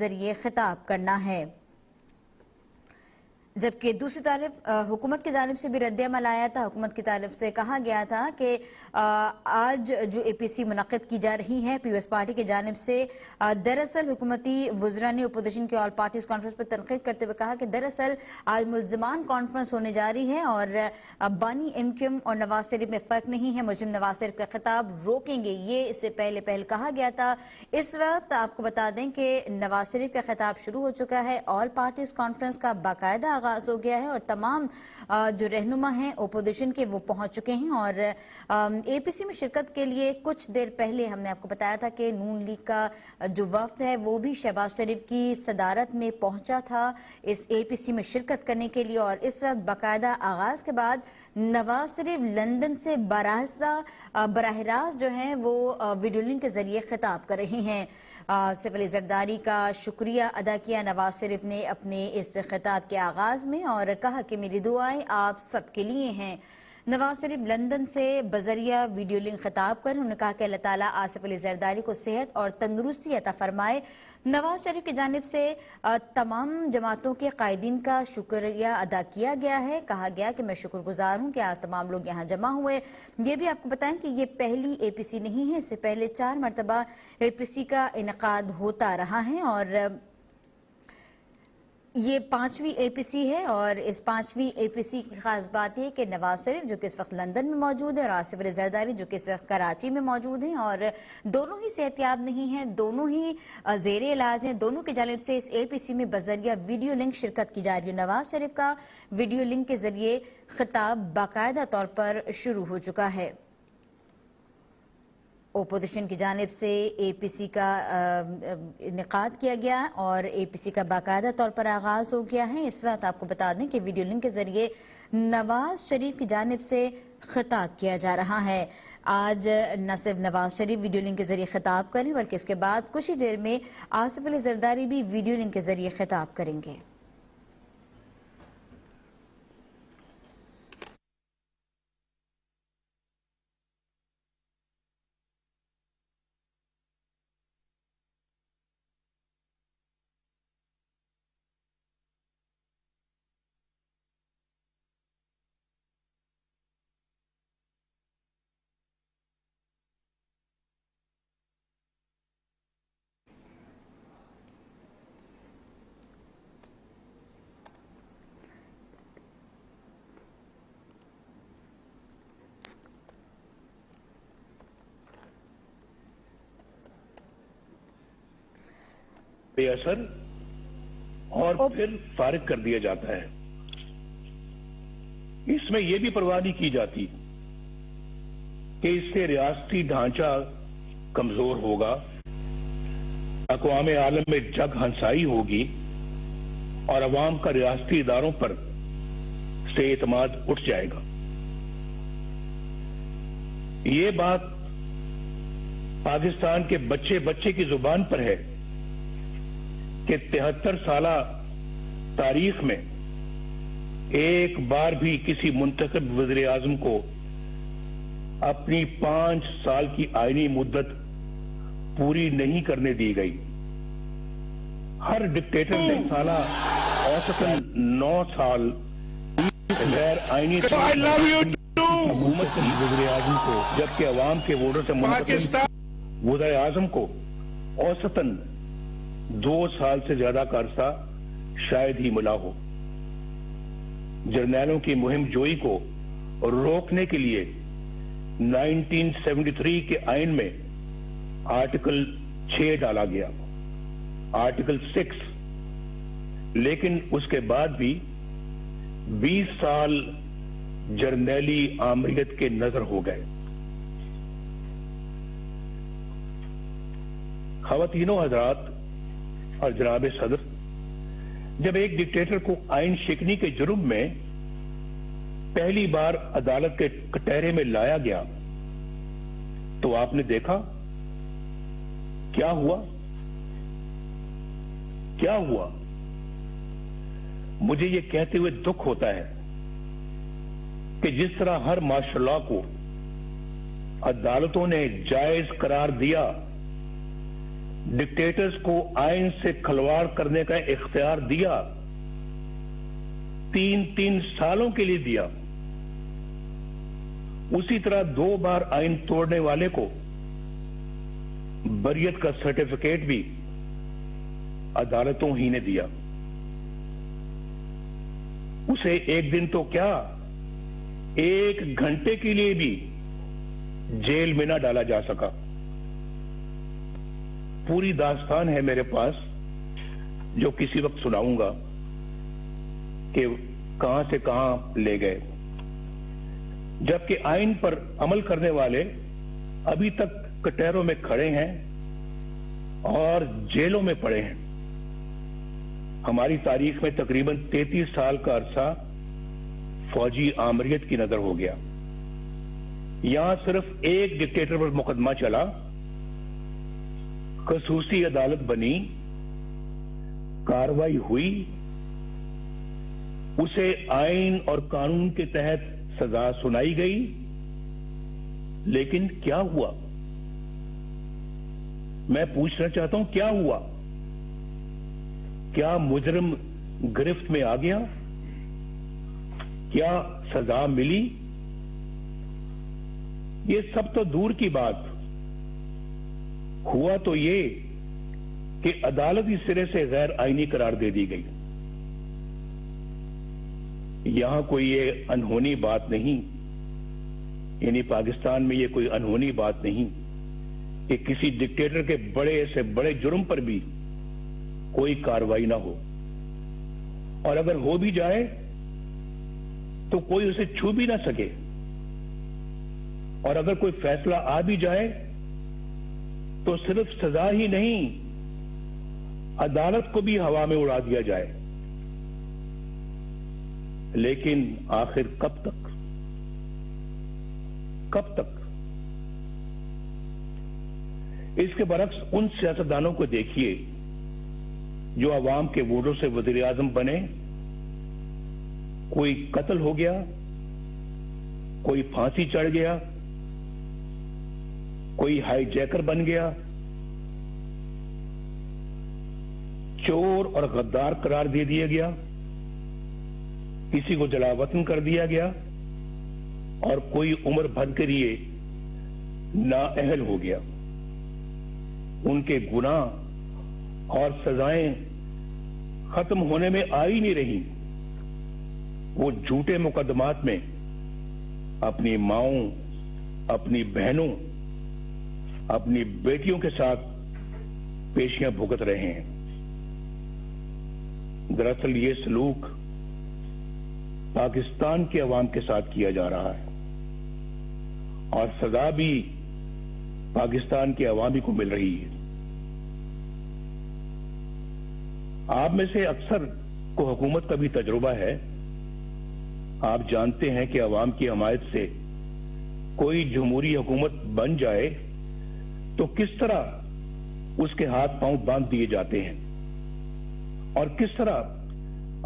ذریعے خطاب کرنا ہے۔ جبکہ دوسری طرف حکومت کی جانب سے بھی رد عمل آیا تھا۔ حکومت کی طرف سے کہا گیا تھا کہ آج جو اے پی سی منعقد کی جا رہی ہے پیپلز پارٹی کی جانب سے، دراصل حکومتی وزراء نے اپوزیشن کے آل پارٹیز کانفرنس پر تنقید کرتے ہوئے کہا کہ دراصل آج ملزمان کانفرنس ہونے جا رہی ہے اور بانی ایم کیو ایم اور نواز شریف میں فرق نہیں ہے، مجرم نواز شریف کا خطاب روکیں گے، یہ اس سے پہلے کہا گیا تھا۔ اس وقت آپ کو بتا دیں کہ نواز شریف کا خطاب شروع ہو چکا ہے، آل پارٹیز کانفرنس کا باقاعدہ آغاز ہو گیا ہے اور تمام جو رہنما ہیں اپوزیشن کے وہ پہنچ چکے ہیں اور اے پی سی میں شرکت کے لیے کچھ دیر پہلے ہم نے آپ کو بتایا تھا کہ نون لیگ کا جو وفد ہے وہ بھی شہباز شریف کی صدارت میں پہنچا تھا اس اے پی سی میں شرکت کرنے کے لیے، اور اس وقت باقاعدہ آغاز کے بعد نواز شریف لندن سے براہ راست جو ہیں وہ ویڈیو لنک کے ذریعے خطاب کر رہے ہیں۔ سیف علی زرداری کا شکریہ ادا کیا نواز شریف نے اپنے اس خطاب کے آغاز میں اور کہا کہ میری دعائیں آپ سب کے لیے ہیں۔ نواز شریف لندن سے بذریعہ ویڈیو لنک خطاب کر انہوں نے کہا کہ اللہ تعالیٰ آصف علی زرداری کو صحت اور تندرستی عطا فرمائے۔ نواز شریف کی جانب سے تمام جماعتوں کے قائدین کا شکریہ ادا کیا گیا ہے، کہا گیا کہ میں شکر گزار ہوں کہ آپ تمام لوگ یہاں جمع ہوئے۔ یہ بھی آپ کو بتائیں کہ یہ پہلی اے پی سی نہیں ہے، اس سے پہلے 4 مرتبہ اے پی سی کا انعقاد ہوتا رہا ہے اور یہ 5ویں اے پی سی ہے، اور اس 5ویں اے پی سی کی خاص بات یہ کہ نواز شریف جو کہ اس وقت لندن میں موجود ہے اور آصف علی زرداری جو کہ اس وقت کراچی میں موجود ہیں اور دونوں ہی صحتیاب نہیں ہیں، دونوں ہی زیر علاج ہیں، دونوں کی جانب سے اس اے پی سی میں بذریعہ ویڈیو لنک شرکت کی جا رہی ہے۔ نواز شریف کا ویڈیو لنک کے ذریعے خطاب باقاعدہ طور پر شروع ہو چکا ہے۔ اپوزیشن کی جانب سے اے پی سی کا انعقاد کیا گیا اور اے پی سی کا باقاعدہ طور پر آغاز ہو گیا ہے۔ اس وقت آپ کو بتا دیں کہ ویڈیو لنک کے ذریعے نواز شریف کی جانب سے خطاب کیا جا رہا ہے۔ آج نہ صرف نواز شریف ویڈیو لنک کے ذریعے خطاب کریں بلکہ اس کے بعد کچھ ہی دیر میں آصف علی زرداری بھی ویڈیو لنک کے ذریعے خطاب کریں گے۔ بے اثر اور پھر فارغ کر دیا جاتا ہے۔ اس میں یہ بھی پرواہ نہیں کی جاتی کہ اس سے ریاستی ڈھانچہ کمزور ہوگا، اقوام عالم میں جگ ہنسائی ہوگی اور عوام کا ریاستی اداروں پر سے اعتماد اٹھ جائے گا۔ یہ بات پاکستان کے بچے کی زبان پر ہے کہ 73 سالہ تاریخ میں ایک بار بھی کسی منتخب وزیر اعظم کو اپنی 5 سال کی آئینی مدت پوری نہیں کرنے دی گئی۔ ہر ڈکٹیٹر نے سالہ اوسطاً 9 سال غیر آئینی حکومت کی وزیر اعظم کو، جبکہ عوام کے ووٹر سے منتخب وزیر اعظم کو اوسطاً 2 سال سے زیادہ کا عرصہ شاید ہی ملا ہو۔ جرنیلوں کی مہم جوئی کو روکنے کے لیے 1973 کے آئین میں آرٹیکل 6 ڈالا گیا، آرٹیکل 6، لیکن اس کے بعد بھی 20 سال جرنیلی آمریت کے نظر ہو گئے۔ خواتینوں حضرات اور جناب صدر، جب ایک ڈکٹیٹر کو آئین شکنی کے جرم میں پہلی بار عدالت کے کٹہرے میں لایا گیا تو آپ نے دیکھا کیا ہوا؟ کیا ہوا؟ مجھے یہ کہتے ہوئے دکھ ہوتا ہے کہ جس طرح ہر مارشل لا کو عدالتوں نے جائز قرار دیا، डिक्टेटर्स को आइन से खिलवाड़ करने का इख्तियार दिया, 3 सालों के लिए दिया। उसी तरह 2 बार आइन तोड़ने वाले को बरियत का सर्टिफिकेट भी अदालतों ही ने दिया। उसे एक दिन तो क्या, 1 घंटे के लिए भी जेल में ना डाला जा सका। पूरी दास्तान है मेरे पास, जो किसी वक्त सुनाऊंगा कि कहां से कहां ले गए, जबकि आइन पर अमल करने वाले अभी तक कटहरों में खड़े हैं और जेलों में पड़े हैं। हमारी तारीख में तकरीबन 33 साल का अरसा फौजी आमरीत की नजर हो गया। यहां सिर्फ एक डिक्टेटर पर मुकदमा चला, खसूसी अदालत बनी, कार्रवाई हुई, उसे आइन और कानून के तहत सजा सुनाई गई, लेकिन क्या हुआ? मैं पूछना चाहता हूं, क्या हुआ? क्या मुजरिम गिरफ्त में आ गया? क्या सजा मिली? ये सब तो दूर की बात। हुआ तो ये कि अदालत इस सिरे से गैर आईनी करार दे दी गई। यहां कोई ये अनहोनी बात नहीं, यानी पाकिस्तान में ये कोई अनहोनी बात नहीं कि किसी डिक्टेटर के बड़े से बड़े जुर्म पर भी कोई कार्रवाई ना हो, और अगर हो भी जाए तो कोई उसे छू भी ना सके, और अगर कोई फैसला आ भी जाए तो सिर्फ सजा ही नहीं, अदालत को भी हवा में उड़ा दिया जाए। लेकिन आखिर कब तक? कब तक? इसके बरक्स उन सियासतदानों को देखिए जो अवाम के वोटों से वजीर आजम बने। कोई कत्ल हो गया, कोई फांसी चढ़ गया, कोई हाईजैकर बन गया, चोर और गद्दार करार दे दिया गया, किसी को जलावतन कर दिया गया, और कोई उम्र भर के लिए नाअहल हो गया। उनके गुनाह और सजाएं खत्म होने में आ ही नहीं रही। वो झूठे मुकदमात में अपनी माओं, अपनी बहनों, अपनी बेटियों के साथ पेशियां भुगत रहे हैं। दरअसल ये सलूक पाकिस्तान के अवाम के साथ किया जा रहा है, और सजा भी पाकिस्तान के अवामी को मिल रही है। आप में से अक्सर को हुकूमत का भी तजुर्बा है। आप जानते हैं कि अवाम की हमायत से कोई जमहूरी हुकूमत बन जाए तो किस तरह उसके हाथ पांव बांध दिए जाते हैं, और किस तरह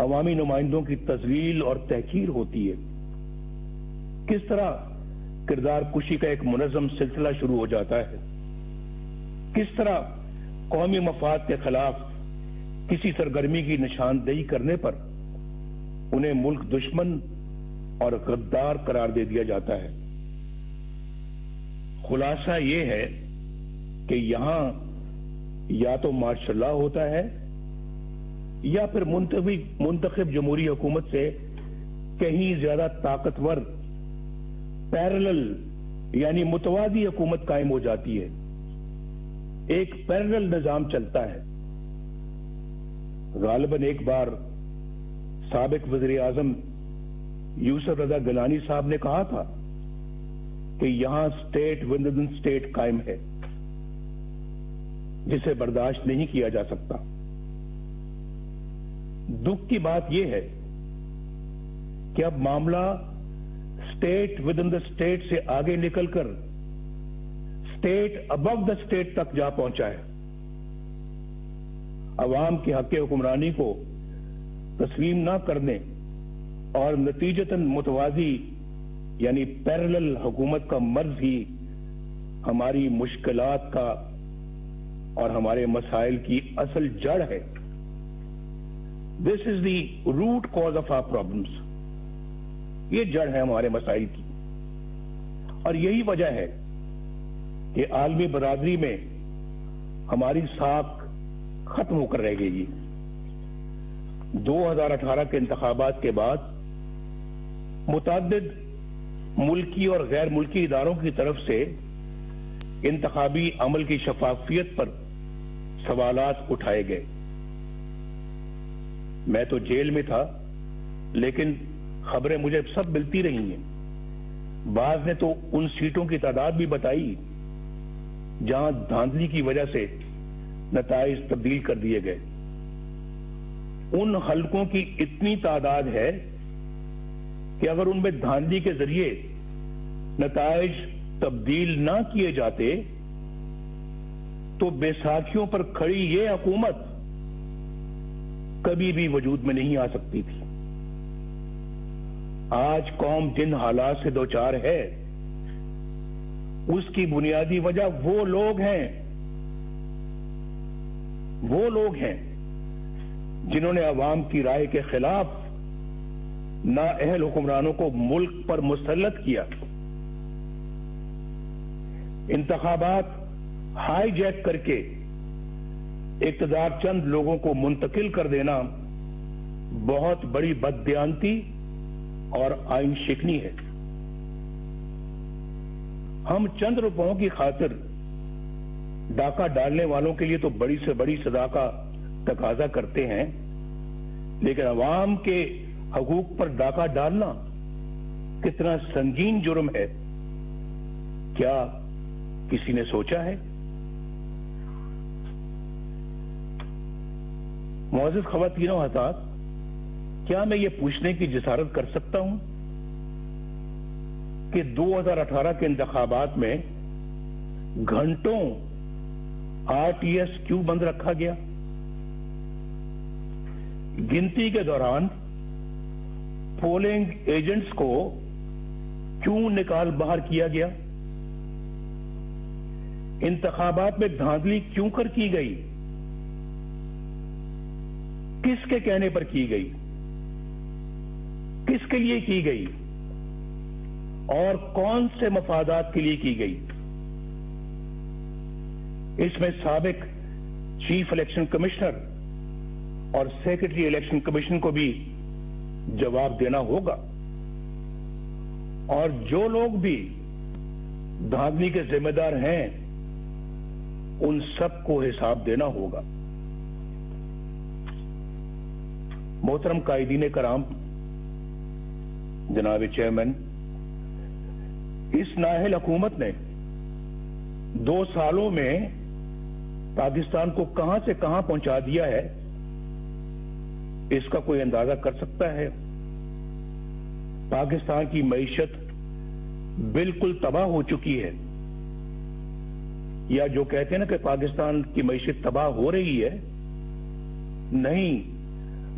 अवामी नुमाइंदों की तजलील और तहकीर होती है। किस तरह किरदार कुशी का एक मुनज़्ज़म सिलसिला शुरू हो जाता है। किस तरह कौमी मफाद के खिलाफ किसी सरगर्मी की निशानदेही करने पर उन्हें मुल्क दुश्मन और गद्दार करार दे दिया जाता है। खुलासा ये है कि यहां या तो मार्शल लॉ होता है, या फिर मुंतखब जमहूरी हुकूमत से कहीं ज्यादा ताकतवर पैरेलल यानी मुतवादी हुकूमत कायम हो जाती है। एक पैरेलल निजाम चलता है। गालिबन एक बार साबिक वज़ीर आज़म यूसुफ रज़ा गिलानी साहब ने कहा था कि यहां स्टेट विद इन स्टेट कायम है, जिसे बर्दाश्त नहीं किया जा सकता। दुख की बात यह है कि अब मामला state with in the state से आगे निकलकर स्टेट अबव द स्टेट तक जा पहुंचा है। अवाम के हक हुक्मरानी को तस्लीम न करने और नतीजतन मुतवाजी यानी पैरेलल हुकूमत का मर्ज ही हमारी मुश्किलात का और हमारे मसाइल की असल जड़ है। This is the root cause of our problems. ये जड़ है हमारे मसाइल की, और यही वजह है कि आलमी बरादरी में हमारी साख खत्म होकर रह गई। 2018 के इंतखाबात के बाद मुतअद्दिद मुल्की और गैर मुल्की इदारों की तरफ से इंतखाबी अमल की शफाफियत पर सवालात उठाए गए। मैं तो जेल में था, लेकिन खबरें मुझे सब मिलती रही हैं। बाज ने तो उन सीटों की तादाद भी बताई जहां धांधली की वजह से नताइज तब्दील कर दिए गए। उन हलकों की इतनी तादाद है कि अगर उनमें धांधली के जरिए नताइज तब्दील ना किए जाते तो बैसाखियों पर खड़ी ये हुकूमत कभी भी वजूद में नहीं आ सकती थी। आज कौम जिन हालात से दो चार है, उसकी बुनियादी वजह वो लोग हैं जिन्होंने अवाम की राय के खिलाफ नाअहल हुक्मरानों को मुल्क पर मुसल्लत किया। इंतखाबात हाईजैक करके इक़्तिदार चंद लोगों को मुंतकिल कर देना बहुत बड़ी बददियानती और आइन शिकनी है। हम चंद रुपयों की खातिर डाका डालने वालों के लिए तो बड़ी से बड़ी सजा का तकाजा करते हैं, लेकिन अवाम के हकूक पर डाका डालना कितना संगीन जुर्म है, क्या किसी ने सोचा है? मुअज़्ज़िज़ ख़वातीन व हज़रात, क्या मैं ये पूछने की जिसारत कर सकता हूं कि 2018 के इंतखाबात में घंटों RTS क्यों बंद रखा गया? गिनती के दौरान पोलिंग एजेंट्स को क्यों निकाल बाहर किया गया? इंतखाबात में धांधली क्यों कर की गई? किसके कहने पर की गई? किसके लिए की गई? और कौन से मफादात के लिए की गई? इसमें साबिक चीफ इलेक्शन कमिश्नर और सेक्रेटरी इलेक्शन कमीशन को भी जवाब देना होगा, और जो लोग भी धांधली के जिम्मेदार हैं उन सबको हिसाब देना होगा। मोहतरम कायदीन कराम, जनाब चेयरमैन, इस नाअहल हुकूमत ने 2 सालों में पाकिस्तान को कहां से कहां पहुंचा दिया है, इसका कोई अंदाजा कर सकता है? पाकिस्तान की मईशत बिल्कुल तबाह हो चुकी है, या जो कहते हैं ना कि पाकिस्तान की मईशत तबाह हो रही है, नहीं,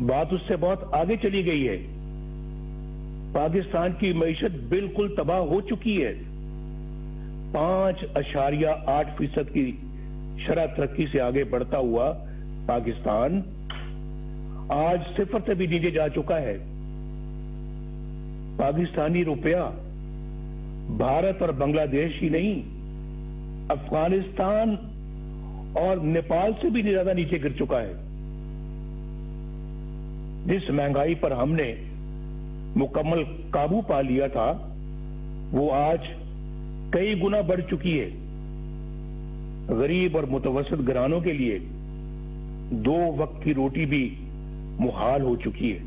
बात उससे बहुत आगे चली गई है। पाकिस्तान की मईशत बिल्कुल तबाह हो चुकी है। 5.8% की शरह तरक्की से आगे बढ़ता हुआ पाकिस्तान आज 0 से भी नीचे जा चुका है। पाकिस्तानी रुपया भारत और बांग्लादेश ही नहीं, अफगानिस्तान और नेपाल से भी ज्यादा नीचे गिर चुका है। जिस महंगाई पर हमने मुकम्मल काबू पा लिया था, वो आज कई गुना बढ़ चुकी है। गरीब और मुतवस्सित घरानों के लिए 2 वक्त की रोटी भी मुहाल हो चुकी है।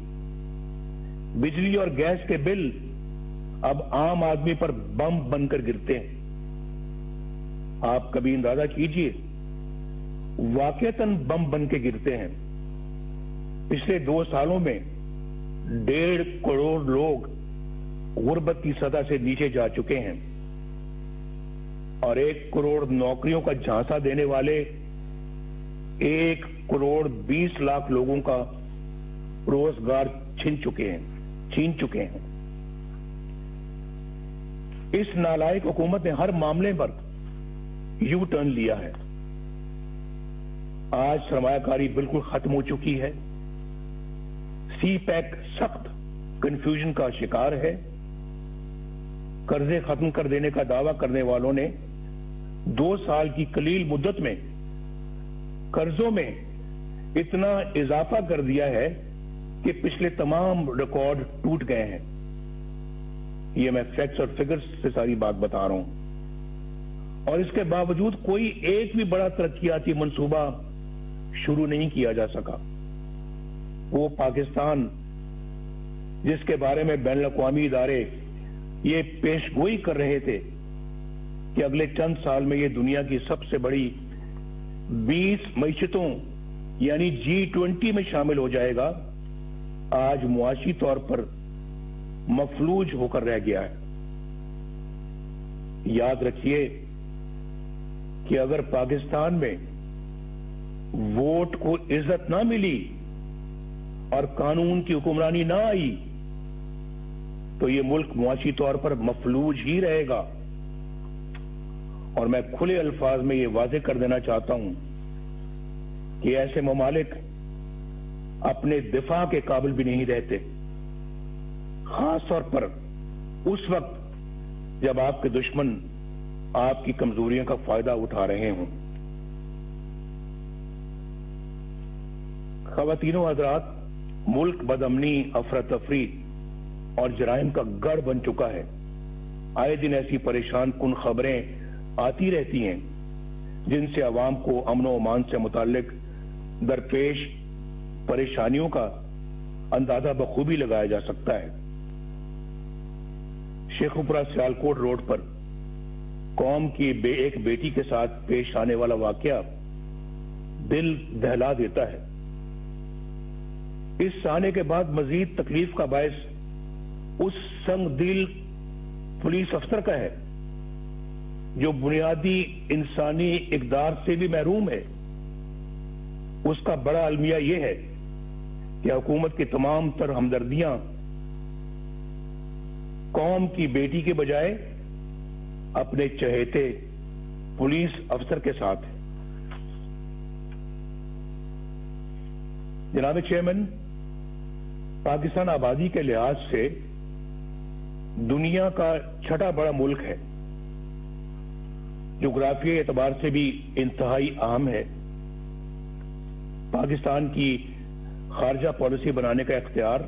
बिजली और गैस के बिल अब आम आदमी पर बम बनकर गिरते हैं। आप कभी अंदाजा कीजिए, वाकईतन बम बन के गिरते हैं। पिछले 2 सालों में 1.5 करोड़ लोग गुर्बत की सतह से नीचे जा चुके हैं, और 1 करोड़ नौकरियों का झांसा देने वाले 1 करोड़ 20 लाख लोगों का रोजगार छीन चुके हैं। इस नालायक हुकूमत ने हर मामले पर यू टर्न लिया है। आज सरमायाकारी बिल्कुल खत्म हो चुकी है। सी पैक सख्त कंफ्यूजन का शिकार है। कर्जे खत्म कर देने का दावा करने वालों ने 2 साल की कलील मुद्दत में कर्जों में इतना इजाफा कर दिया है कि पिछले तमाम रिकॉर्ड टूट गए हैं। ये मैं फैक्ट्स और फिगर्स से सारी बात बता रहा हूं। और इसके बावजूद कोई एक भी बड़ा तरक्कियाती मंसूबा शुरू नहीं किया जा सका। वो पाकिस्तान जिसके बारे में बैनुल अक़वामी इदारे ये पेशगोई कर रहे थे कि अगले चंद साल में ये दुनिया की सबसे बड़ी 20 मईशतों यानी G20 में शामिल हो जाएगा, आज मुआशी तौर पर मफलूज होकर रह गया है। याद रखिए कि अगर पाकिस्तान में वोट को इज्जत ना मिली और कानून की हुक्मरानी ना आई तो ये मुल्क मुआशी तौर पर मफलूज ही रहेगा। और मैं खुले अल्फाज में ये वाज़ेह कर देना चाहता हूं कि ऐसे ममालिक अपने दिफा के काबिल भी नहीं रहते, खास तौर पर उस वक्त जब आपके दुश्मन आपकी कमजोरियों का फायदा उठा रहे हों। ख़वातीनो हज़रात, मुल्क बदअमनी, अफरा तफरी और जराइम का गढ़ बन चुका है। आए दिन ऐसी परेशान कुन खबरें आती रहती हैं जिनसे अवाम को अमन व अमान से मुताल्लिक दरपेश परेशानियों का अंदाजा बखूबी लगाया जा सकता है। शेखुपुरा सियालकोट रोड पर कौम की एक बेटी के साथ पेश आने वाला वाकया दिल दहला देता है। इस आने के बाद मजीद तकलीफ का बायस उस संगदिल पुलिस अफसर का है जो बुनियादी इंसानी इकदार से भी महरूम है। उसका बड़ा अलमिया यह है कि हुकूमत की तमाम तर हमदर्दियां कौम की बेटी के बजाय अपने चहेते पुलिस अफसर के साथ है। जनाब चेयरमैन, पाकिस्तान आबादी के लिहाज से दुनिया का छठा बड़ा मुल्क है, जोग्राफियाई एतबार से भी इंतहाई अहम है। पाकिस्तान की खारजा पॉलिसी बनाने का इख्तियार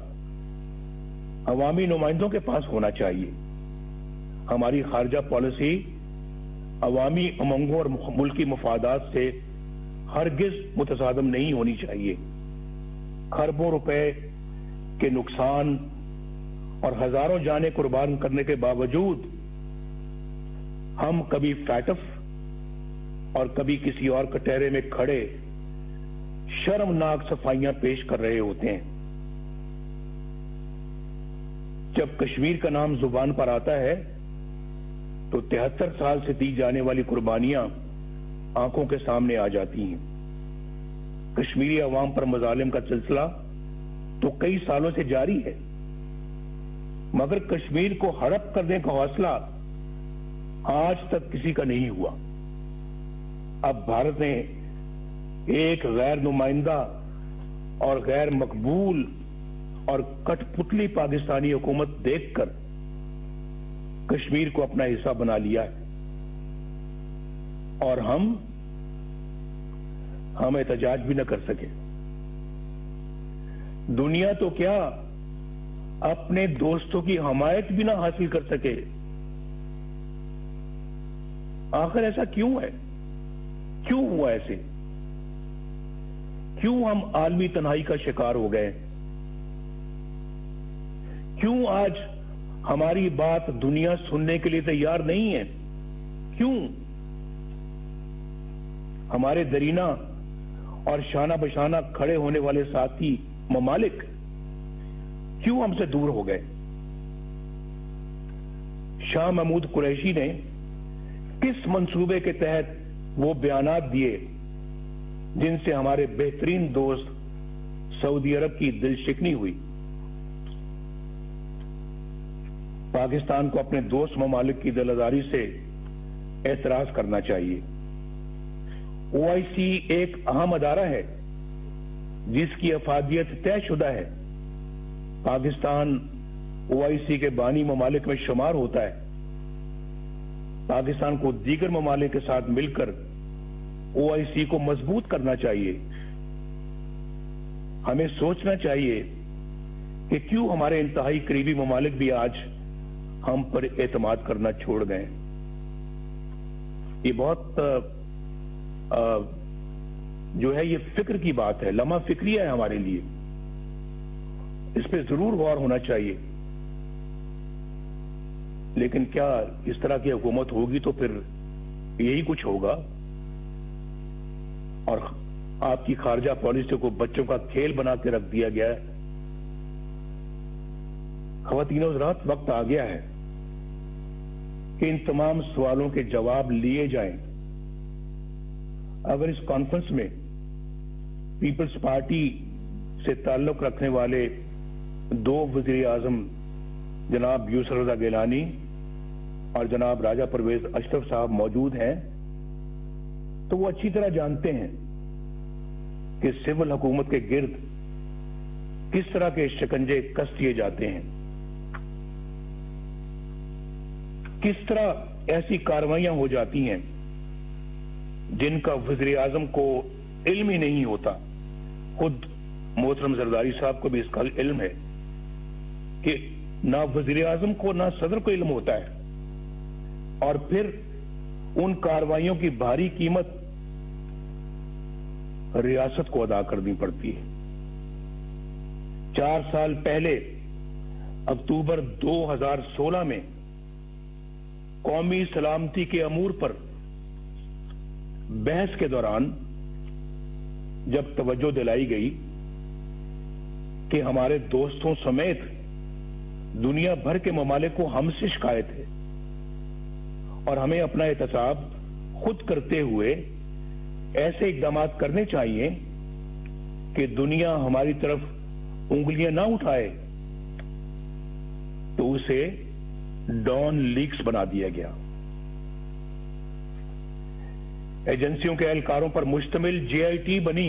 अवामी नुमाइंदों के पास होना चाहिए। हमारी खारजा पॉलिसी अवामी उमंगों और मुल्की मफादात से हरगिज मुतसादम नहीं होनी चाहिए। खरबों रुपए के नुकसान और हजारों जानें कुर्बान करने के बावजूद हम कभी फैटफ और कभी किसी और कटहरे में खड़े शर्मनाक सफाइयां पेश कर रहे होते हैं। जब कश्मीर का नाम जुबान पर आता है तो 73 साल से दी जाने वाली कुर्बानियां आंखों के सामने आ जाती हैं। कश्मीरी अवाम पर मजालिम का सिलसिला तो कई सालों से जारी है, मगर कश्मीर को हड़प करने का हौसला आज तक किसी का नहीं हुआ। अब भारत ने एक गैर नुमाइंदा और गैर मकबूल और कठपुतली पाकिस्तानी हुकूमत देखकर कश्मीर को अपना हिस्सा बना लिया है और हम एहतजाज भी न कर सके। दुनिया तो क्या अपने दोस्तों की हमायत भी ना हासिल कर सके। आखिर ऐसा क्यों है? क्यों हुआ ऐसे? क्यों हम आलमी तन्हाई का शिकार हो गए? क्यों आज हमारी बात दुनिया सुनने के लिए तैयार नहीं है? क्यों हमारे दरीना और शाना बशाना खड़े होने वाले साथी ममालिक क्यों हमसे दूर हो गए? शाह महमूद कुरैशी ने किस मंसूबे के तहत वो बयानात दिए जिनसे हमारे बेहतरीन दोस्त सऊदी अरब की दिलशिकनी हुई? पाकिस्तान को अपने दोस्त ममालिक की दिलदारी से एतराज करना चाहिए। OIC एक अहम अदारा है जिसकी अफादियत तय शुदा है। पाकिस्तान OIC के बानी ममालिक में शुमार होता है। पाकिस्तान को दीगर ममालिक के साथ मिलकर OIC को मजबूत करना चाहिए। हमें सोचना चाहिए कि क्यों हमारे इंतहाई करीबी ममालिक भी आज हम पर एतमाद करना छोड़ गए। ये बहुत जो है ये फिक्र की बात है, लम्हा फिक्रिया है हमारे लिए। इस पे जरूर गौर होना चाहिए। लेकिन क्या इस तरह की हुकूमत होगी तो फिर यही कुछ होगा और आपकी खारजा पॉलिसी को बच्चों का खेल बना के रख दिया गया है। ख़वातीन हज़रात, वक्त आ गया है कि इन तमाम सवालों के जवाब लिए जाएं। अगर इस कॉन्फ्रेंस में पीपल्स पार्टी से ताल्लुक रखने वाले दो वज़ीर आज़म जनाब यूसुफ रज़ा गिलानी और जनाब राजा परवेज अशरफ साहब मौजूद हैं, तो वो अच्छी तरह जानते हैं कि सिविल हुकूमत के गिर्द किस तरह के शिकंजे कस दिए जाते हैं, किस तरह ऐसी कार्रवाइयां हो जाती हैं जिनका वज़ीर आज़म को इल्म ही नहीं होता। खुद मोहतरम जरदारी साहब को भी इसका इल्म है कि ना वज़ीर आज़म को ना सदर को इल्म होता है और फिर उन कार्रवाइयों की भारी कीमत रियासत को अदा करनी पड़ती है। 4 साल पहले अक्टूबर 2016 में कौमी सलामती के अमूर पर बहस के दौरान जब तवज्जो दिलाई गई कि हमारे दोस्तों समेत दुनिया भर के ममालिक को हमसे शिकायत है और हमें अपना एहतसाब खुद करते हुए ऐसे इकदाम करने चाहिए कि दुनिया हमारी तरफ उंगलियां ना उठाए, तो उसे डॉन लीक्स बना दिया गया। एजेंसियों के एहलकारों पर मुश्तमिल JIT बनी।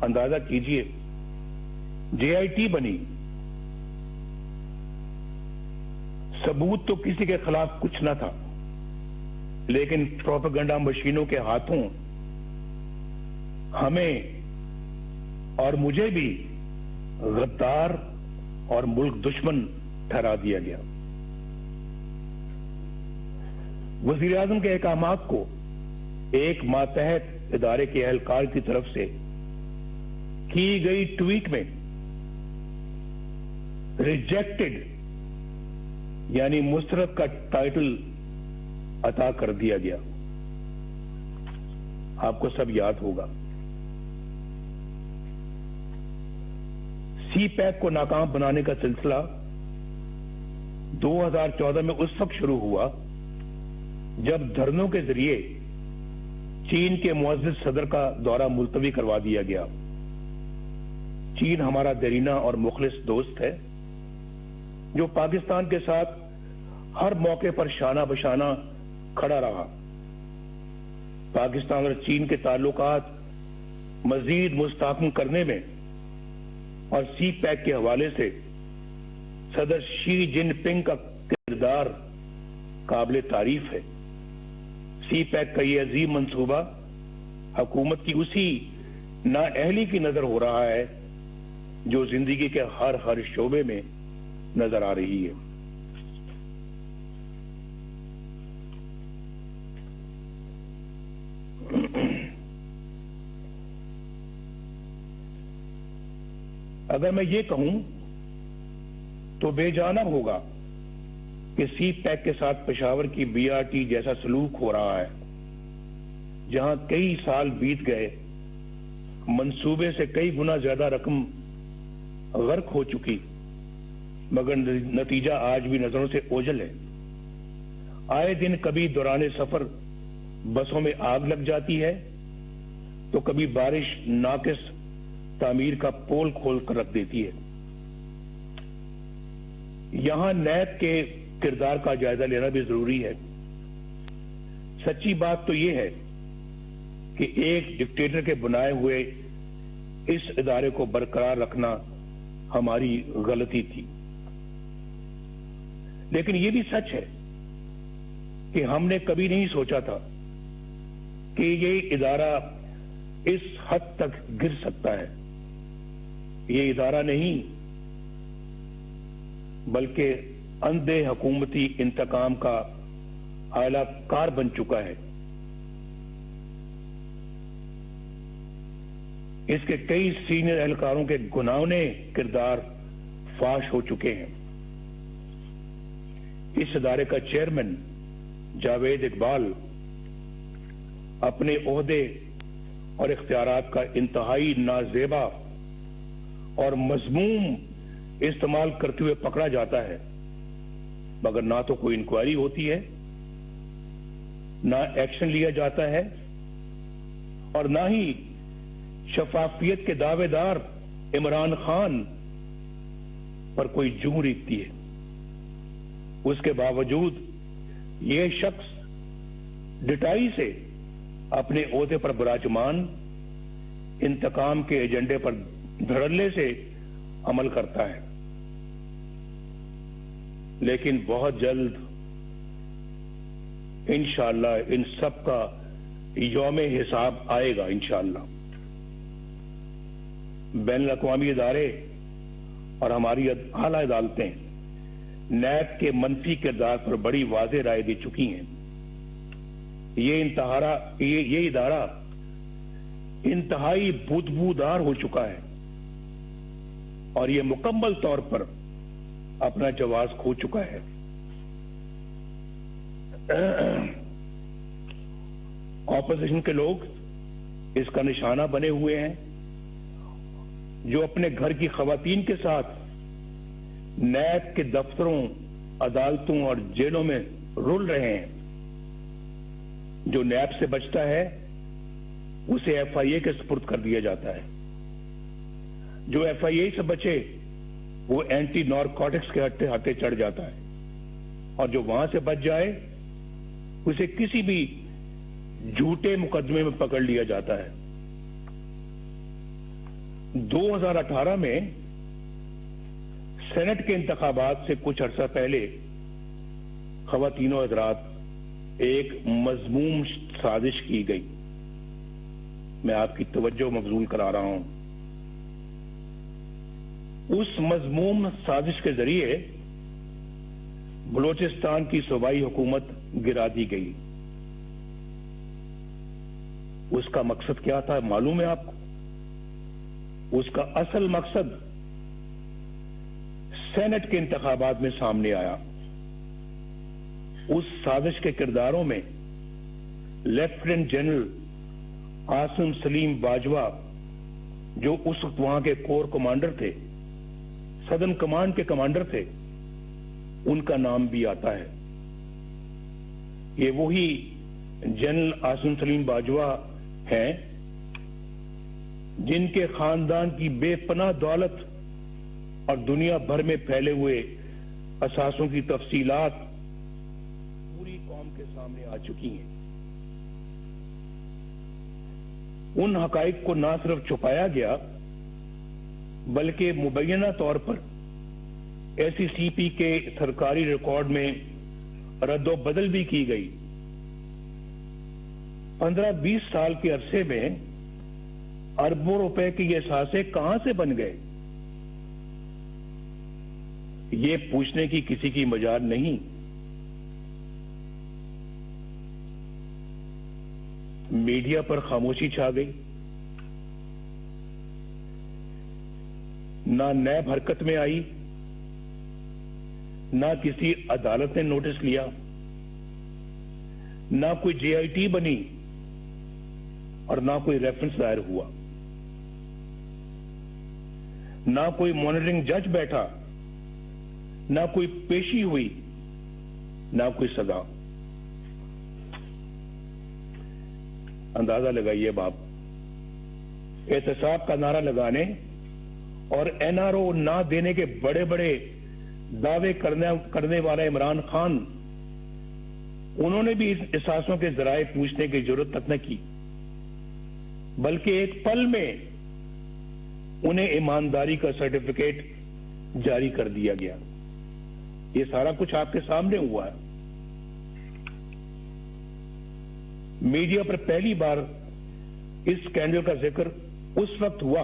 अंदाजा कीजिए, JIT बनी। सबूत तो किसी के खिलाफ कुछ न था, लेकिन प्रोपेगेंडा मशीनों के हाथों हमें और मुझे भी गद्दार और मुल्क दुश्मन ठहरा दिया गया। वज़ीर आज़म के अहकामात को एक मातहत इदारे के एहलकार की तरफ से की गई ट्वीट में रिजेक्टेड यानी मुस्तरद का टाइटल अता कर दिया गया। आपको सब याद होगा। CPEC को नाकाम बनाने का सिलसिला 2014 में उस वक्त शुरू हुआ जब धरनों के जरिए चीन के मुअज़्ज़िज़ सदर का दौरा मुलतवी करवा दिया गया। चीन हमारा दरीना और मुखलिस दोस्त है जो पाकिस्तान के साथ हर मौके पर शाना बशाना खड़ा रहा। पाकिस्तान और चीन के ताल्लुकात मजीद मुस्तहकम करने में और CPEC के हवाले से सदर शी जिनपिंग का किरदार काबिल तारीफ है। CPEC का ये अजीम मंसूबा हुकूमत की उसी नाअहली की नजर हो रहा है जो जिंदगी के हर शोबे में नजर आ रही है। अगर मैं ये कहूं तो बेजाना होगा कि CPEC के साथ पेशावर की BRT जैसा सलूक हो रहा है, जहां कई साल बीत गए, मंसूबे से कई गुना ज्यादा रकम गर्क हो चुकी, मगर नतीजा आज भी नजरों से ओझल है। आए दिन कभी दौरान सफर बसों में आग लग जाती है तो कभी बारिश नाकिस तामीर का पोल खोल कर रख देती है। यहां नैब के किरदार का जायजा लेना भी जरूरी है। सच्ची बात तो यह है کہ ایک ڈکٹیٹر کے بنائے ہوئے اس ادارے کو برقرار رکھنا ہماری غلطی تھی. لیکن یہ بھی سچ ہے کہ ہم نے کبھی نہیں سوچا تھا کہ یہ ادارہ اس حد تک گر سکتا ہے. یہ ادارہ نہیں بلکہ اندھے حکومتی انتقام کا اعلی کار بن چکا ہے. اس کے کئی سینئر اہلکاروں کے گناونے کردار فاش ہو چکے ہیں. اس ادارے کا چیئرمین جاوید اقبال اپنے عہدے اور اختیارات کا انتہائی نازیبا اور مذموم استعمال کرتے ہوئے پکڑا جاتا ہے، مگر نہ تو کوئی انکوائری ہوتی ہے، نہ ایکشن لیا جاتا ہے، اور نہ ہی شفافیت کے دعوے دار عمران خان پر کوئی جوں ریتتی ہے. اس کے باوجود یہ شخص ڈٹائی سے اپنے عہدے پر براجمان انتقام کے ایجنڈے پر دھڑلے سے عمل کرتا ہے. لیکن بہت جلد انشاءاللہ ان سب کا یوم حساب آئے گا انشاءاللہ. بین الاقوامی ادارے اور ہماری اعلی عدالتیں نیب کے منفی کردار پر بڑی واضح رائے دے چکی ہیں. یہ ادارہ انتہائی بدبودار ہو چکا ہے اور یہ مکمل طور پر اپنا جواز کھو چکا ہے. اپوزیشن کے لوگ اس کا نشانہ بنے ہوئے ہیں، جو اپنے گھر کی خواتین کے ساتھ نیب کے دفتروں، عدالتوں اور جیلوں میں رول رہے ہیں. جو نیب سے بچتا ہے اسے ایف آئی اے کے سپرد کر دیا جاتا ہے. جو ایف آئی اے سے بچے وہ اینٹی نارکوٹکس کے ہٹے چڑھ جاتا ہے، اور جو وہاں سے بچ جائے اسے کسی بھی جھوٹے مقدمے میں پکڑ لیا جاتا ہے. 2018 میں سینٹ کے انتخابات سے کچھ عرصہ پہلے خواتین و حضرات ایک مذموم سازش کی گئی. میں آپ کی توجہ مبذول کرا رہا ہوں. اس مذموم سازش کے ذریعے بلوچستان کی صوبائی حکومت گرا دی گئی. اس کا مقصد کیا تھا معلوم ہے آپ کو؟ اس کا اصل مقصد سینٹ کے انتخابات میں سامنے آیا. اس سازش کے کرداروں میں لیفٹیننٹ جنرل عاصم سلیم باجوہ، جو اس وقت وہاں کے کور کمانڈر تھے، سدرن کمانڈ کے کمانڈر تھے، ان کا نام بھی آتا ہے. یہ وہی جنرل عاصم سلیم باجوہ ہیں جن کے خاندان کی بے پناہ دولت اور دنیا بھر میں پھیلے ہوئے اثاثوں کی تفصیلات پوری قوم کے سامنے آ چکی ہیں. ان حقائق کو نہ صرف چھپایا گیا بلکہ مبینہ طور پر ایس سی پی کے سرکاری ریکارڈ میں رد و بدل بھی کی گئی. 15-20 سال کے عرصے میں اربوں روپے کے یہ اثاثے کہاں سے بن گئے، یہ پوچھنے کی کسی کی مجال نہیں. میڈیا پر خاموشی چھا گئی، نہ نیب حرکت میں آئی، نہ کسی عدالت نے نوٹس لیا، نہ کوئی جے آئی ٹی بنی اور نہ کوئی ریفرنس دائر ہوا، نہ کوئی مانیٹرنگ جج بیٹھا، نہ کوئی پیشی ہوئی، نہ کوئی سزا. اندازہ لگائیے باپ، احتساب کا نعرہ لگانے اور این آر او نہ دینے کے بڑے بڑے دعوے کرنے والا عمران خان، انہوں نے بھی اس اثاثوں کے ذرائع پوچھنے کی ضرورت تک نہ کی. बल्कि एक पल में उन्हें ईमानदारी का सर्टिफिकेट जारी कर दिया गया। ये सारा कुछ आपके सामने हुआ है। मीडिया पर पहली बार इस स्कैंडल का जिक्र उस वक्त हुआ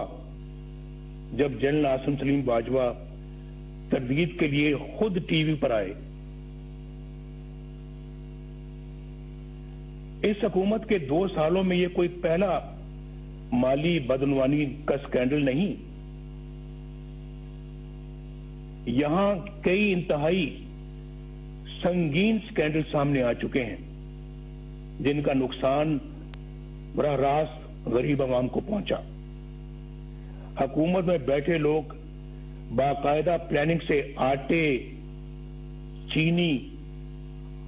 जब जनरल आसिम सलीम बाजवा तरदीद के लिए खुद टीवी पर आए। इस हुकूमत के 2 सालों में यह कोई पहला माली बदनवानी का स्कैंडल नहीं। यहां कई इंतहाई संगीन स्कैंडल सामने आ चुके हैं जिनका नुकसान बराह रास्त गरीब आवाम को पहुंचा। हुकूमत में बैठे लोग बाकायदा प्लानिंग से आटे, चीनी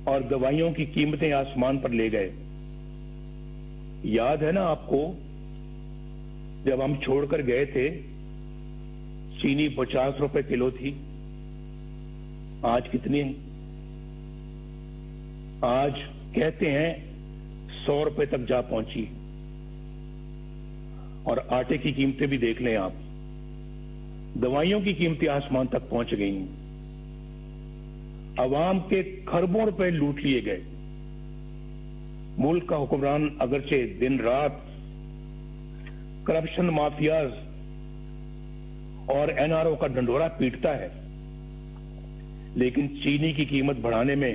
और दवाइयों की कीमतें आसमान पर ले गए। याद है ना आपको, जब हम छोड़कर गए थे चीनी 50 रुपए किलो थी, आज कितनी है? आज कहते हैं 100 रुपए तक जा पहुंची। और आटे की कीमतें भी देख लें आप, दवाइयों की कीमतें आसमान तक पहुंच गई हैं। अवाम के खरबों रुपए लूट लिए गए। मुल्क का हुक्मरान अगरचे दिन रात करप्शन माफियाज और एनआरओ का डंडोरा पीटता है, लेकिन चीनी की कीमत बढ़ाने में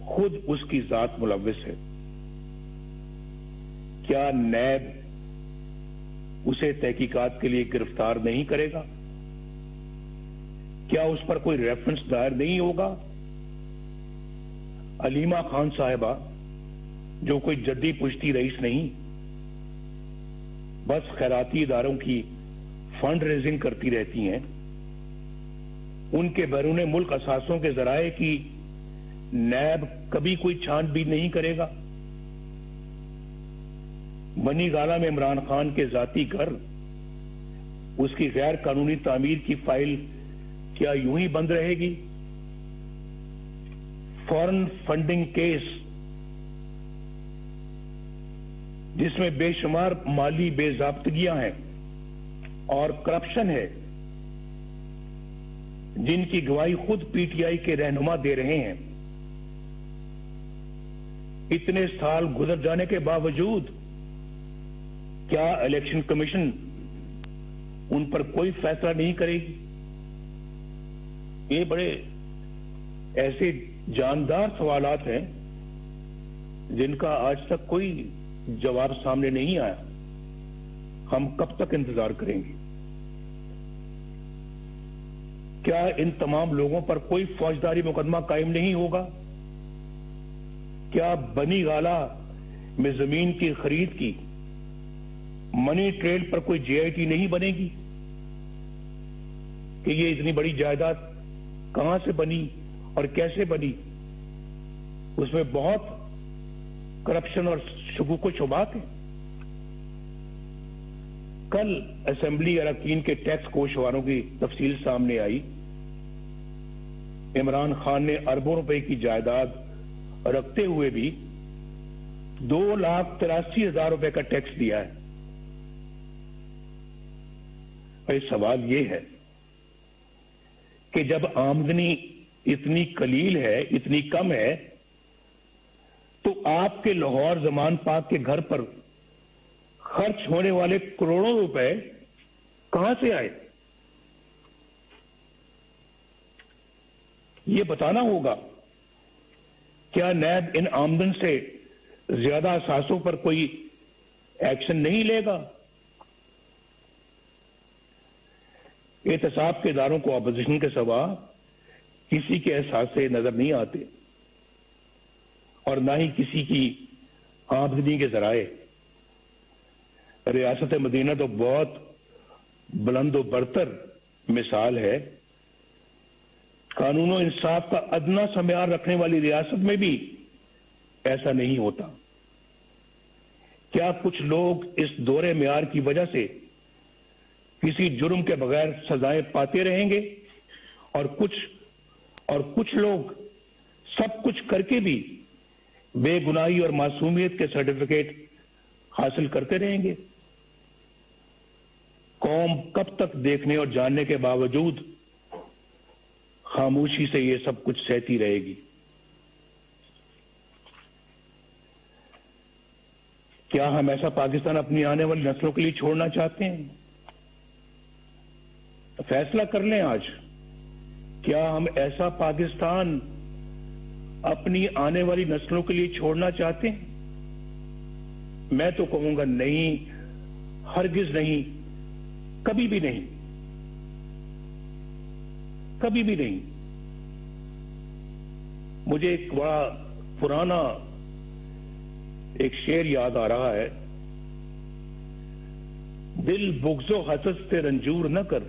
खुद उसकी जात मुलव्विस है। क्या नैब उसे तहकीकात के लिए गिरफ्तार नहीं करेगा? क्या उस पर कोई रेफरेंस दायर नहीं होगा? अलीमा खान साहिबा, जो कोई जद्दी पुश्ती रईस नहीं, बस खैराती इदारों की फंड रेजिंग करती रहती हैं, उनके बैरून मुल्क असासों के जराए की नैब कभी कोई छानबीन नहीं करेगा? बनी गाला में इमरान खान के जाती घर, उसकी गैर कानूनी तामीर की फाइल क्या यूं ही बंद रहेगी? फॉरेन फंडिंग केस जिसमें बेशुमार माली बेजाब्तगियां हैं और करप्शन है, जिनकी गवाही खुद पीटीआई के रहनुमा दे रहे हैं, इतने साल गुजर जाने के बावजूद क्या इलेक्शन कमीशन उन पर कोई फैसला नहीं करेगी? ये बड़े ऐसे जानदार सवालात हैं जिनका आज तक कोई जवाब सामने नहीं आया। हम कब तक इंतजार करेंगे? क्या इन तमाम लोगों पर कोई फौजदारी मुकदमा कायम नहीं होगा? क्या बनी गाला में जमीन की खरीद की मनी ट्रेल पर कोई जेआईटी नहीं बनेगी कि ये इतनी बड़ी जायदाद कहां से बनी और कैसे बनी? उसमें बहुत करप्शन और शुकूक शुबात है। कल असेंबली अरकान के टैक्स गोशवारों की तफसील सामने आई। इमरान खान ने अरबों रुपए की जायदाद रखते हुए भी 2,83,000 रुपए का टैक्स दिया है। सवाल यह है कि जब आमदनी इतनी कलील है, इतनी कम है, तो आपके लाहौर जमान पाक के घर पर खर्च होने वाले करोड़ों रुपए कहां से आए? ये बताना होगा। क्या नैब इन आमदन से ज्यादा असासों पर कोई एक्शन नहीं लेगा? एहतसाब के इदारों को अपोजिशन के सिवा किसी के एहसास से नजर नहीं आते और ना ही किसी की आमदनी के जराए। रियासत मदीना तो बहुत बुलंद व बरतर मिसाल है। कानून और इंसाफ का अदना सा म्यार रखने वाली रियासत में भी ऐसा नहीं होता। क्या कुछ लोग इस दोहरे म्यार की वजह से किसी जुर्म के बगैर सजाएं पाते रहेंगे और कुछ लोग सब कुछ करके भी बेगुनाही और मासूमियत के सर्टिफिकेट हासिल करते रहेंगे? कौम कब तक देखने और जानने के बावजूद खामोशी से ये सब कुछ सहती रहेगी? क्या हम ऐसा पाकिस्तान अपनी आने वाली नस्लों के लिए छोड़ना चाहते हैं? तो फैसला कर लें आज, क्या हम ऐसा पाकिस्तान अपनी आने वाली नस्लों के लिए छोड़ना चाहते हैं? मैं तो कहूंगा नहीं, हरगिज नहीं, कभी भी नहीं, कभी भी नहीं। मुझे एक बड़ा पुराना एक शेर याद आ रहा है, दिल बुग़्ज़ो हसद से रंजूर न कर,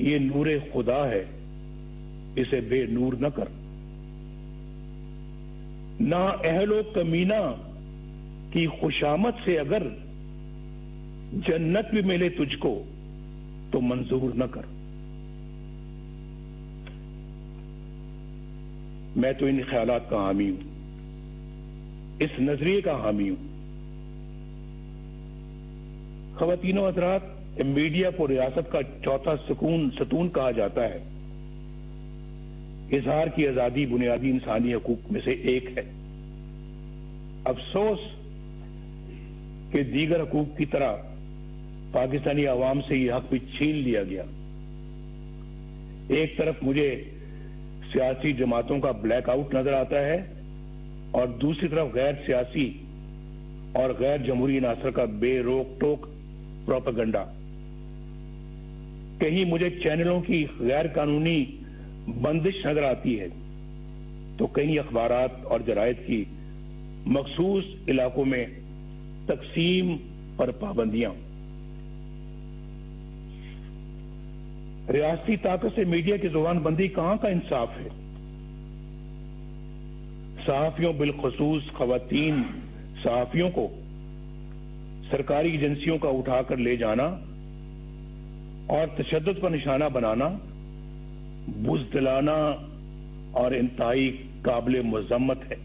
ये नूरे खुदा है, इसे बेनूर न कर। ना अहलो कमीना की खुशामद से अगर जन्नत भी मिले तुझको तो मंजूर न कर। मैं तो इन ख्यालात का हामी हूं, इस नजरिए का हामी हूं। ख़वातीनो हज़रात, मीडिया को रियासत का चौथा सतून कहा जाता है। इजहार की आजादी बुनियादी इंसानी हकूक में से एक है। अफसोस कि दीगर हकूक की तरह पाकिस्तानी आवाम से यह हक भी छीन लिया गया। एक तरफ मुझे सियासी जमातों का ब्लैकआउट नजर आता है और दूसरी तरफ गैर सियासी और गैर जमहूरी अनासर का बेरोक टोक प्रोपेगेंडा। कहीं मुझे चैनलों की गैर कानूनी बंदिश नजर आती है तो कहीं अखबारात और जरायद की मखसूस इलाकों में तकसीम पर पाबंदियां। रियासती ताकत से मीडिया की जुबान बंदी कहां का इंसाफ है? सहाफियों, बिलखसूस खवातीन सहाफियों को सरकारी एजेंसियों का उठाकर ले जाना और तशद्दुद पर निशाना बनाना बुज़दिलाना और इंतहाई काबिल मज़म्मत है।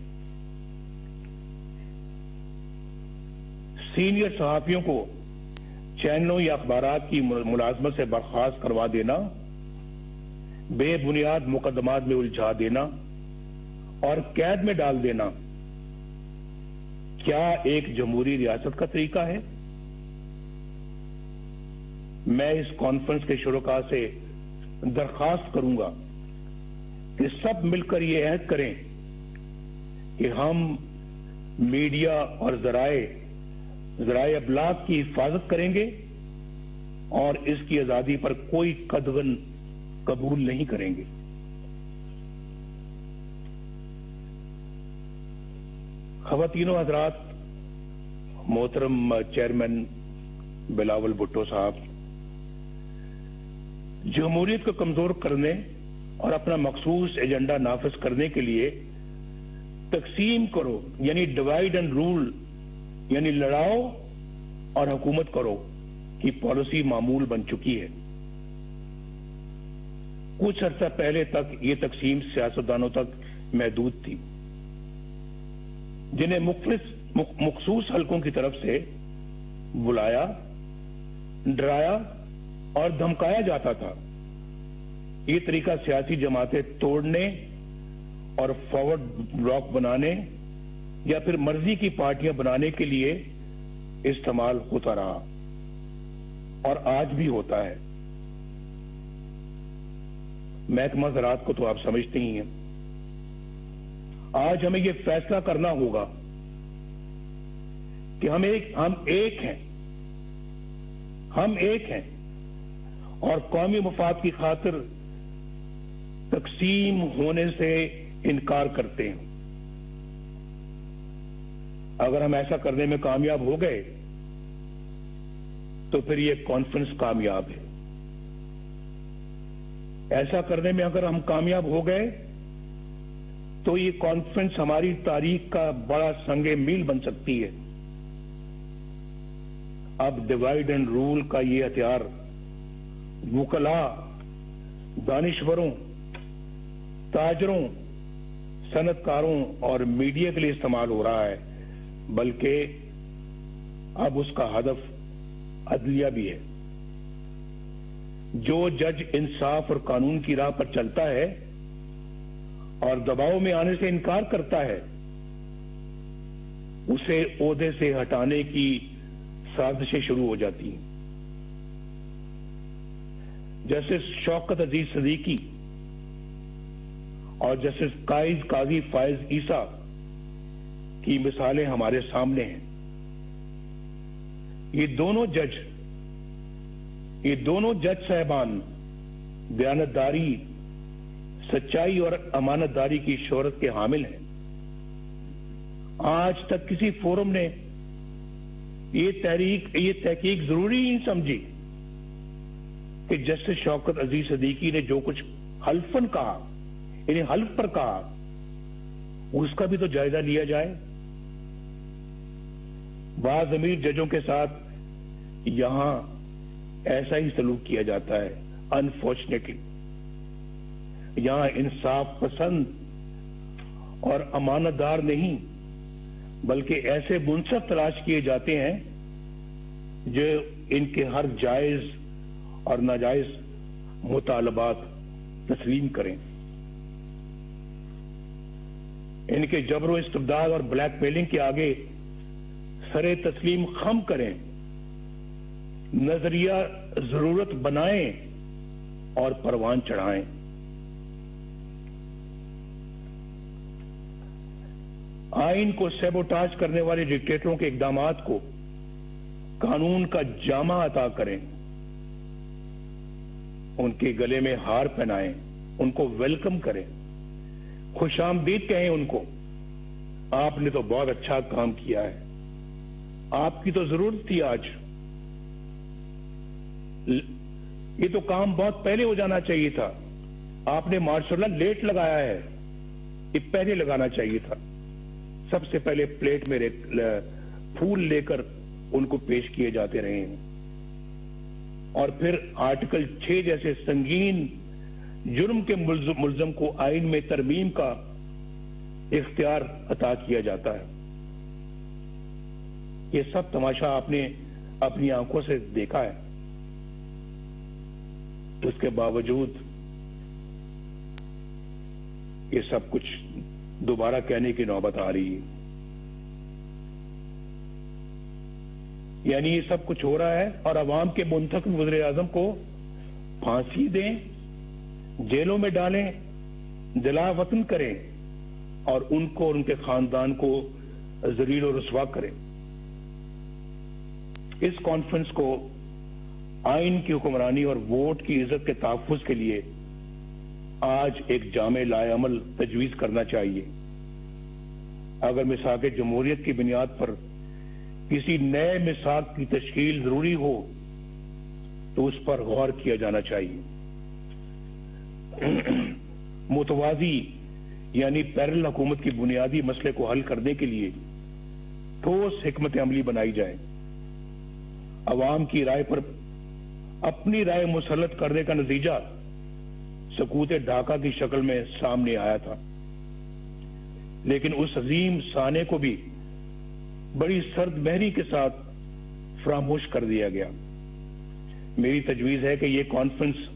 सीनियर सहाफियों को चैनलों या अखबारात की मुलाजमत से बर्खास्त करवा देना, बेबुनियाद मुकदमात में उलझा देना और कैद में डाल देना, क्या एक जमहूरी रियासत का तरीका है? मैं इस कॉन्फ्रेंस के शुरुका से दरखास्त करूंगा कि सब मिलकर ये अहद करें कि हम मीडिया और ज़राए अबलाग की हिफाजत करेंगे और इसकी आजादी पर कोई कदगन कबूल नहीं करेंगे। ख़वातीनो हज़रात, मोहतरम चेयरमैन बिलावल भुट्टो साहब, जमहूरियत को कमजोर करने और अपना मखसूस एजेंडा नाफिज करने के लिए तकसीम करो यानी डिवाइड एंड रूल यानी लड़ाओ और हुकूमत करो की पॉलिसी मामूल बन चुकी है। कुछ अर्सा पहले तक ये तकसीम सियासतदानों तक महदूद थी, जिन्हें मखसूस हलकों की तरफ से बुलाया, डराया और धमकाया जाता था। ये तरीका सियासी जमातें तोड़ने और फॉरवर्ड ब्लॉक बनाने या फिर मर्जी की पार्टियां बनाने के लिए इस्तेमाल होता रहा और आज भी होता है। महकमा ज़राअत को तो आप समझते ही हैं। आज हमें यह फैसला करना होगा कि हम एक हैं और कौमी मफाद की खातिर तकसीम होने से इनकार करते हैं। अगर हम ऐसा करने में कामयाब हो गए तो फिर ये कॉन्फ्रेंस कामयाब है। ऐसा करने में अगर हम कामयाब हो गए तो ये कॉन्फ्रेंस हमारी तारीख का बड़ा संगे मील बन सकती है। अब डिवाइड एंड रूल का ये हथियार वुकला, दानिश्वरों, ताजरों, सनतकारों और मीडिया के लिए इस्तेमाल हो रहा है, बल्कि अब उसका हदफ عدلیہ بھی ہے. جو جج انصاف اور قانون کی راہ پر چلتا ہے اور دباؤ میں آنے سے انکار کرتا ہے اسے عہدے سے ہٹانے کی سازشیں شروع ہو جاتی ہیں. جسٹس شوکت عزیز صدیقی اور جسٹس قاضی فائز عیسیٰ کی مثالیں ہمارے سامنے ہیں. یہ دونوں جج صاحبان دیانتداری، سچائی اور امانت داری کی شہرت کے حامل ہیں. آج تک کسی فورم نے یہ تحقیق ضروری نہیں سمجھی کہ جسٹس شوکت عزیز صدیقی نے جو کچھ حلفاً کہا، یعنی حلف پر کہا، اس کا بھی تو جائزہ لیا جائے. بعض امیر ججوں کے ساتھ یہاں ایسا ہی سلوک کیا جاتا ہے. انفارچونیٹلی یہاں انصاف پسند اور امانت دار نہیں بلکہ ایسے منصف تلاش کیے جاتے ہیں جو ان کے ہر جائز اور ناجائز مطالبات تسلیم کریں، ان کے جبر و استبداد اور بلیک میلنگ کے آگے سرے تسلیم خم کریں، نظریہ ضرورت بنائیں اور پروان چڑھائیں. آئین کو سیبوٹاج کرنے والے ڈکٹیٹروں کے اقدامات کو قانون کا جامہ عطا کریں، ان کے گلے میں ہار پہنائیں، ان کو ویلکم کریں، خوش آمدید کہیں ان کو. آپ نے تو بہت اچھا کام کیا ہے، آپ کی تو ضرورت تھی. آج یہ تو کام بہت پہلے ہو جانا چاہیے تھا. آپ نے ماشاءاللہ لیٹ لگایا ہے، یہ پہلے لگانا چاہیے تھا. سب سے پہلے پلیٹ میں پھول لے کر ان کو پیش کیے جاتے رہے ہیں، اور پھر آرٹیکل 6 جیسے سنگین جرم کے ملزم کو آئین میں ترمیم کا اختیار عطا کیا جاتا ہے. یہ سب تماشا آپ نے اپنی آنکھوں سے دیکھا ہے. اس کے باوجود یہ سب کچھ دوبارہ کہنے کی نوبت آ رہی ہے. یعنی یہ سب کچھ ہو رہا ہے اور عوام کے منتخب وزیر اعظم کو پھانسی دیں، جیلوں میں ڈالیں، جلا وطن کریں اور ان کو اور ان کے خاندان کو ذلیل و رسوا کریں. اس کانفرنس کو آئین کی حکمرانی اور ووٹ کی عزت کے تحفظ کے لیے آج ایک جامع لائے عمل تجویز کرنا چاہیے. اگر میثاق جمہوریت کی بنیاد پر کسی نئے میثاق کی تشکیل ضروری ہو تو اس پر غور کیا جانا چاہیے. متوازی یعنی پیرل حکومت کی بنیادی مسئلے کو حل کرنے کے لیے ٹھوس حکمت عملی بنائی جائے. عوام کی رائے پر اپنی رائے مسلط کرنے کا نتیجہ سکوت ڈھاکہ کی شکل میں سامنے آیا تھا، لیکن اس عظیم سانے کو بھی بڑی سرد مہری کے ساتھ فراموش کر دیا گیا. میری تجویز ہے کہ یہ کانفرنس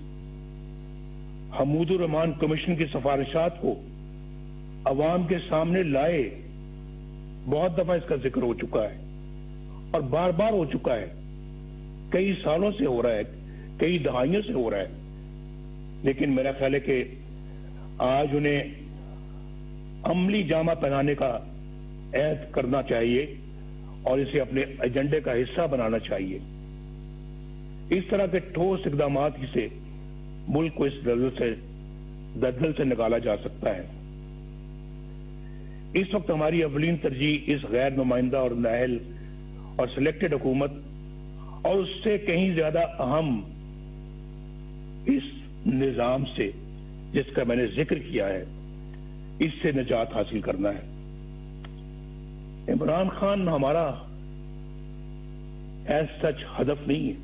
حمود الرحمان کمیشن کی سفارشات کو عوام کے سامنے لائے. بہت دفعہ اس کا ذکر ہو چکا ہے اور بار بار ہو چکا ہے، کئی سالوں سے ہو رہا ہے، کئی دہائیوں سے ہو رہا ہے، لیکن میرا خیال ہے کہ آج انہیں عملی جامہ پہنانے کا عہد کرنا چاہیے اور اسے اپنے ایجنڈے کا حصہ بنانا چاہیے. اس طرح کے ٹھوس اقدامات ہی سے ملک کو اس دلدل سے نکالا جا سکتا ہے. اس وقت ہماری اولین ترجیح اس غیر نمائندہ اور نااہل اور سلیکٹڈ حکومت اور اس سے کہیں زیادہ اہم اس نظام سے جس کا میں نے ذکر کیا ہے، اس سے نجات حاصل کرنا ہے. عمران خان ہمارا ایز سچ ہدف نہیں ہے،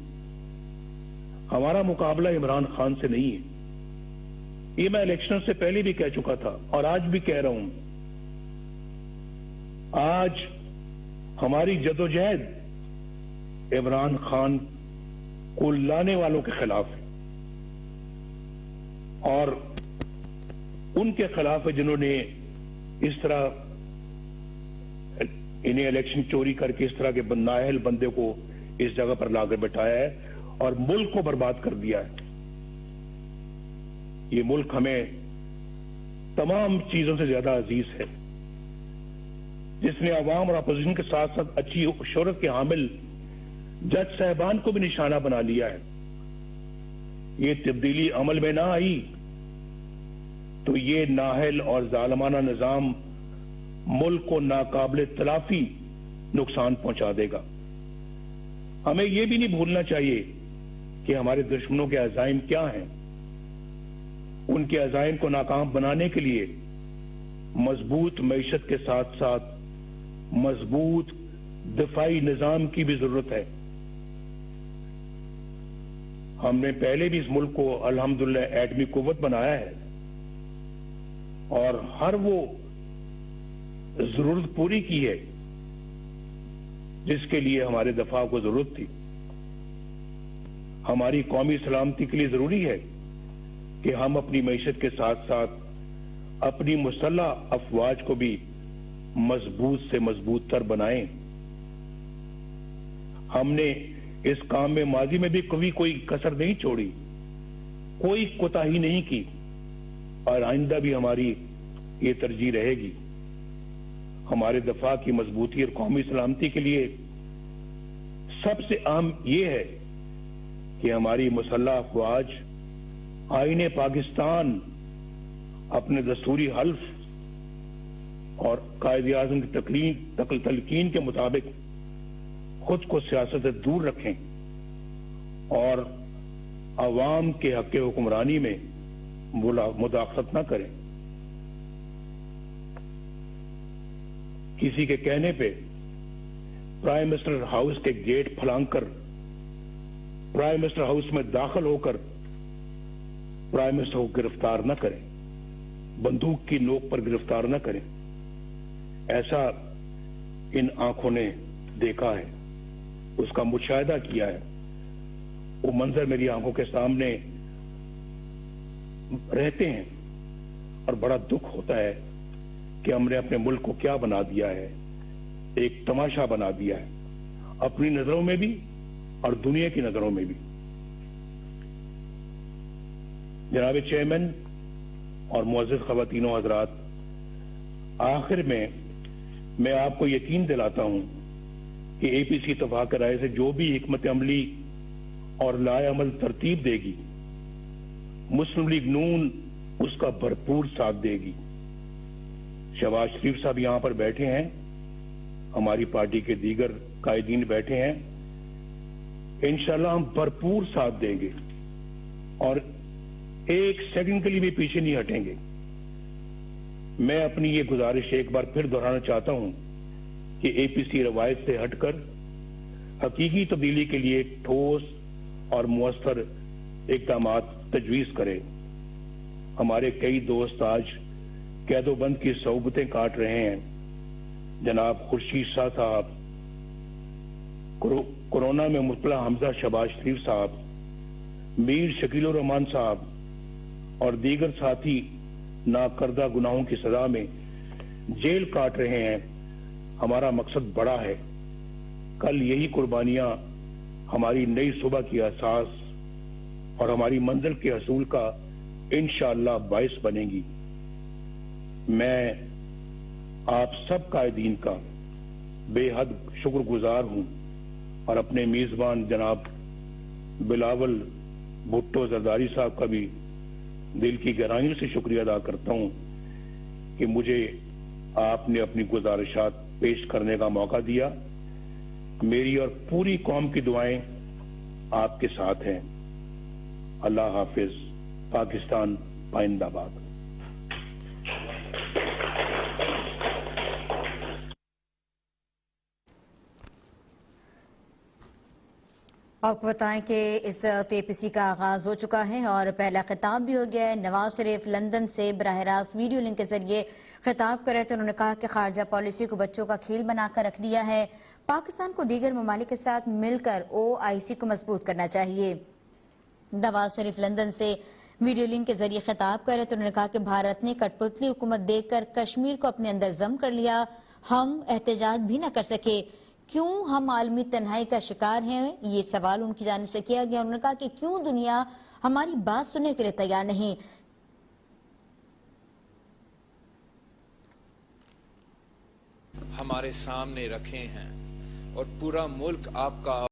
ہمارا مقابلہ عمران خان سے نہیں ہے. یہ میں الیکشن سے پہلے بھی کہہ چکا تھا اور آج بھی کہہ رہا ہوں. آج ہماری جدوجہد عمران خان को लाने वालों के खिलाफ है और उनके खिलाफ है जिन्होंने इस तरह इन्हें इलेक्शन चोरी करके इस तरह के नाअहल बंदे को इस जगह पर लाकर बैठाया है और मुल्क को बर्बाद कर दिया है। ये मुल्क हमें तमाम चीजों से ज्यादा अजीज है, जिसने अवाम और अपोजिशन के साथ साथ अच्छी शोहरत के हामिल जज साहबान को भी निशाना बना लिया है। ये तब्दीली अमल में ना आई तो ये नाअहल और जालिमाना निजाम मुल्क को नाकाबिले तलाफी नुकसान पहुंचा देगा। हमें यह भी नहीं भूलना चाहिए कि हमारे दुश्मनों के अज़ाइम क्या हैं। उनके अज़ाइम को नाकाम बनाने के लिए मजबूत मईशत के साथ साथ मजबूत दिफाई निजाम की भी जरूरत है। हमने पहले भी इस मुल्क को अल्हम्दुलिल्लाह एटमी कुव्वत बनाया है और हर वो जरूरत पूरी की है जिसके लिए हमारे दफा को जरूरत थी। हमारी कौमी सलामती के लिए जरूरी है कि हम अपनी मईशत के साथ साथ अपनी मुसल्लह अफवाज को भी मजबूत से मजबूत तर बनाएं। हमने इस काम में माजी में भी कभी कोई कसर नहीं छोड़ी, कोई कोताही नहीं की और आइंदा भी हमारी ये तरजीह रहेगी। हमारे दफा की मजबूती और कौमी सलामती के लिए सबसे अहम ये है कि हमारी मुसल्लह अफवाज आईने पाकिस्तान अपने दस्तूरी हल्फ और कायदे आज़म की तलकीन के मुताबिक खुद को सियासत से दूर रखें और अवाम के हक हुक्मरानी में मुदाखलत न करें। किसी के कहने पे प्राइम मिनिस्टर हाउस के गेट फलांकर प्राइम मिनिस्टर हाउस में दाखिल होकर प्राइम मिनिस्टर को गिरफ्तार न करें, बंदूक की नोक पर गिरफ्तार न करें। ऐसा इन आंखों ने देखा है, उसका मुशाहिदा किया है। वो मंजर मेरी आंखों के सामने रहते हैं और बड़ा दुख होता है कि हमने अपने मुल्क को क्या बना दिया है, एक तमाशा बना दिया है, अपनी नजरों में भी और दुनिया की नजरों में भी। जनाब चेयरमैन और मुअज़्ज़िज़ ख़वातीनो हज़रात, आखिर में मैं आपको यकीन दिलाता हूं कि एपीसी इत्तेफ़ाक़ राय से जो भी हिकमत अमली और लाए अमल तरतीब देगी, मुस्लिम लीग नून उसका भरपूर साथ देगी। शहबाज शरीफ साहब यहां पर बैठे हैं, हमारी पार्टी के दीगर कायदीन बैठे हैं, इंशाअल्लाह हम भरपूर साथ देंगे और एक सेकंड के लिए भी पीछे नहीं हटेंगे। मैं अपनी ये गुजारिश एक बार फिर दोहराना चाहता हूं कि एपीसी रवायत से हटकर हकीकी तब्दीली के लिए ठोस और मुअस्सर इक़दामात तजवीज करे। हमारे कई दोस्त आज कैदोबंद की सौबतें काट रहे हैं। जनाब खुर्शीद शाह साहब, कोरोना में मुब्तला हमजा शहबाज शरीफ साहब, मीर शकील रहमान साहब और दीगर साथी नाकर्दा गुनाहों की सजा में जेल काट रहे हैं। हमारा मकसद बड़ा है। कल यही कुर्बानियां हमारी नई सुबह की एहसास और हमारी मंजिल के हसूल का इंशाअल्लाह बाइस बनेगी। मैं आप सब कायदीन का बेहद शुक्रगुजार हूं और अपने मेजबान जनाब बिलावल भुट्टो जरदारी साहब का भी दिल की गहराइयों से शुक्रिया अदा करता हूं कि मुझे आपने अपनी गुजारिशात पेश करने का मौका दिया। मेरी और पूरी कौम की दुआएं आपके साथ हैं। अल्लाह हाफिज। पाकिस्तान पाइंदाबाद। आपको बताएं कि इस वक्त एपीसी का आगाज हो चुका है और पहला खिताब भी हो गया है। नवाज शरीफ लंदन से बराह रास्त वीडियो लिंक के जरिए खिताब कर रहे थे। उन्होंने कहा कि खारजा पॉलिसी को बच्चों का खेल बनाकर रख दिया है। پاکستان کو دیگر ممالک کے ساتھ مل کر OIC کو مضبوط کرنا چاہیے۔ نواز شریف لندن سے ویڈیو لنک کے ذریعے خطاب کر رہے تو انہوں نے کہا کہ بھارت نے کٹ پتلی حکومت دیکھ کر کشمیر کو اپنے اندر ضم کر لیا، ہم احتجاج بھی نہ کر سکے۔ کیوں ہم عالمی تنہائی کا شکار ہیں، یہ سوال ان کی جانب سے کیا گیا۔ انہوں نے کہا کہ کیوں دنیا ہماری بات سننے کے لیے تیار نہیں۔ ہمارے سامنے رکھے ہیں اور پورا ملک آپ کا